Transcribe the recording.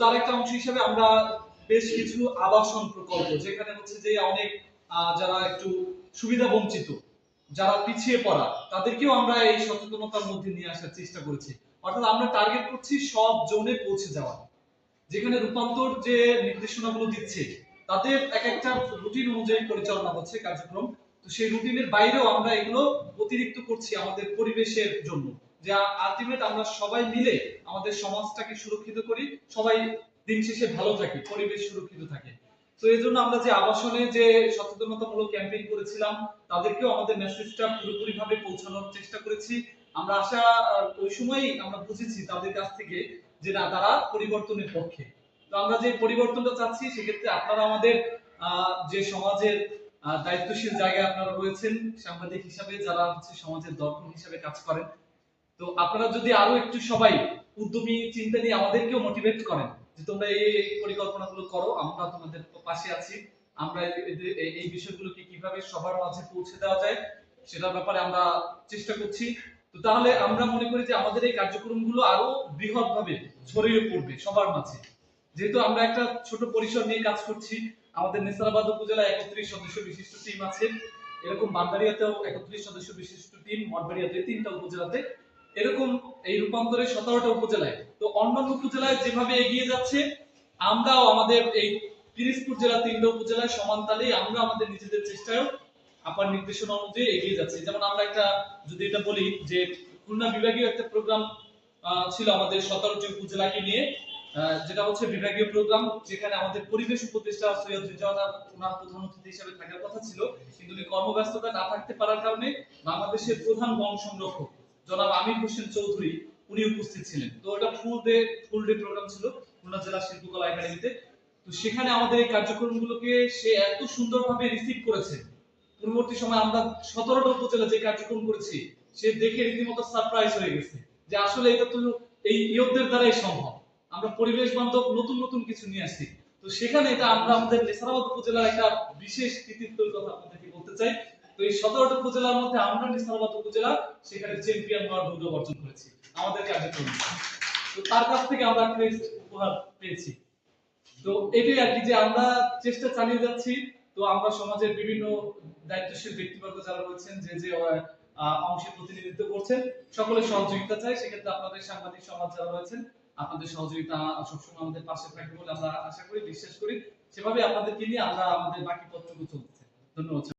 তার একটা অংশ হিসেবে আমরা বেশ কিছু আবাসন প্রকল্প, যেখানে হচ্ছে যে অনেক যারা একটু সুবিধা বঞ্চিত, যারা পিছিয়ে পড়া, তাদেরকেও আমরা এই সচেতনতার মধ্যে নিয়ে আসার চেষ্টা করেছি। অর্থাৎ আমরা টার্গেট করছি সব জোনে পৌঁছে যাওয়া। যেখানে রূপান্তর যে নির্দেশনাগুলো দিচ্ছে তাদের এক একটা রুটিন অনুযায়ী পরিচালনা হচ্ছে কার্যক্রম। তো সেই রুটিনের বাইরেও আমরা এগুলো অতিরিক্ত করছি আমাদের পরিবেশের জন্য, যে আলটিমেট আমরা সবাই মিলে আমাদের সমাজটাকে সুরক্ষিত করি, সবাই দিন শেষে ভালো থাকি, পরিবেশ সুরক্ষিত থাকে। তো এই জন্য আমরা যে আবাসনে যে সচেতনতামূলক ক্যাম্পেইন করেছিলাম, তাদেরকেও আমাদের মেসেজটা পুরোপুরি ভাবে পৌঁছানোর চেষ্টা করেছি। আমরা আশা ওই সময়ই আমরা বুঝেছি তাদের কাছ থেকে যে না, তারা পরিবর্তনের পক্ষে। তো আমরা যে পরিবর্তনটা চাচ্ছি, সেক্ষেত্রে আপনারা আমাদের যে সমাজের দায়িত্বশীল জায়গায় আপনারা রয়েছেন, সাংবাদিক হিসাবে যারা হচ্ছে সমাজের দর্পণ হিসাবে কাজ করেন, তো আপনারা যদি আরো একটু সবাই উদ্যমী চিন্তা নিয়ে আমাদেরকেও মোটিভেট করেন যে তোমরা এই পরিকল্পনাগুলো করো, আমরা তোমাদের পাশে আছি, আমরা এই বিষয়গুলোকে কিভাবে সবার মাঝে পৌঁছে দেওয়া যায় সেটার ব্যাপারে আমরা চেষ্টা করছি। তো তাহলে আমরা মনে করি যে আমাদের এই কার্যক্রমগুলো আরো বৃহৎ ভাবে ছড়িয়ে পড়বে সবার মাঝে। যেহেতু আমরা একটা ছোট পরিসর নিয়ে কাজ করছি, আমাদের নেসারাবাদ উপজেলায় 31 সদস্য বিশিষ্ট টিম আছে, এরকম বান্দারিয়াতেও 31 সদস্য বিশিষ্ট টিম, মঠবাড়িয়াতে 3টা উপজেলাতে, এরকম এই রূপান্তরের 17টা উপজেলায়। তো অন্যান্য উপজেলায় যেভাবে এগিয়ে যাচ্ছে, আমরাও আমাদের এই পিরিজপুর জেলা 3টা উপজেলায় সমান তালেই আমরা আমাদের নিজেদের চেষ্টায় আপার নির্দেশনা অনুযায়ী এগিয়ে যাচ্ছি। যেমন আমরা একটা, যদি এটা বলি যে খুলনা বিভাগীয় একটা প্রোগ্রাম ছিল আমাদের 17টি উপজেলাকে নিয়ে, যেটা হচ্ছে বিভাগীয় প্রোগ্রাম, যেখানে আমাদের পরিবেশ উপদেষ্টা সৈয়দ রিজওয়ানা ওনার প্রধান অতিথি হিসেবে থাকার কথা ছিল, কিন্তু উনি কর্মব্যস্ততা না থাকতে পারার কারণে বাংলাদেশের প্রধান বন সংরক্ষক জনাব আমির হোসেন চৌধুরী উনি উপস্থিত ছিলেন। তো এটা ফুল ডে প্রোগ্রাম ছিল খুলনা জেলা শিল্পকলা একাডেমিতে। তো সেখানে আমাদের এই কার্যক্রমগুলোকে সে এত সুন্দরভাবে রিসিভ করেছে, পূর্ববর্তী সময় আমরা 17টা উপজেলা যে কার্যক্রম করেছি, সে দেখে রীতিমতো সারপ্রাইজ হয়ে গেছে যে আসলে এটা তো এই ইয়োগদের দ্বারাই সম্ভব, আমরা পরিবেশ বান্ধব নতুন নতুন কিছু নিয়ে আসছি। তো সেখানে এটা আমরা আমাদের নেসারাবাদ উপজেলার একটা বিশেষ কৃতিত্বের কথা আপনাদেরকে বলতে চাই। তো এই 17টা উপজেলার মধ্যে আমরা নেসারাবাদ উপজেলা সেখানে চ্যাম্পিয়ন হওয়ার গৌরব অর্জন করেছি আমাদের কার্যক্রম। তো তার কাছ থেকে আমরা ক্রেস্ট উপহার পেয়েছি। তো এটাই আর কি, যে আমরা চেষ্টা চালিয়ে যাচ্ছি। তো আমরা সমাজের বিভিন্ন দায়িত্বশীল ব্যক্তিবর্গ যারা রয়েছেন, যে অংশে প্রতিনিধিত্ব করছেন, সকলের সহযোগিতা চাই। সেক্ষেত্রে আপনাদের সাংবাদিক সমাজ যারা রয়েছেন, আপনাদের সহযোগিতা সবসময় আমাদের পাশে থাকবে বলে আমরা আশা করি, বিশ্বাস করি। সেভাবে আপনাদেরকে নিয়ে আমরা আমাদের বাকি পত্রগুলো চলছে। ধন্যবাদ।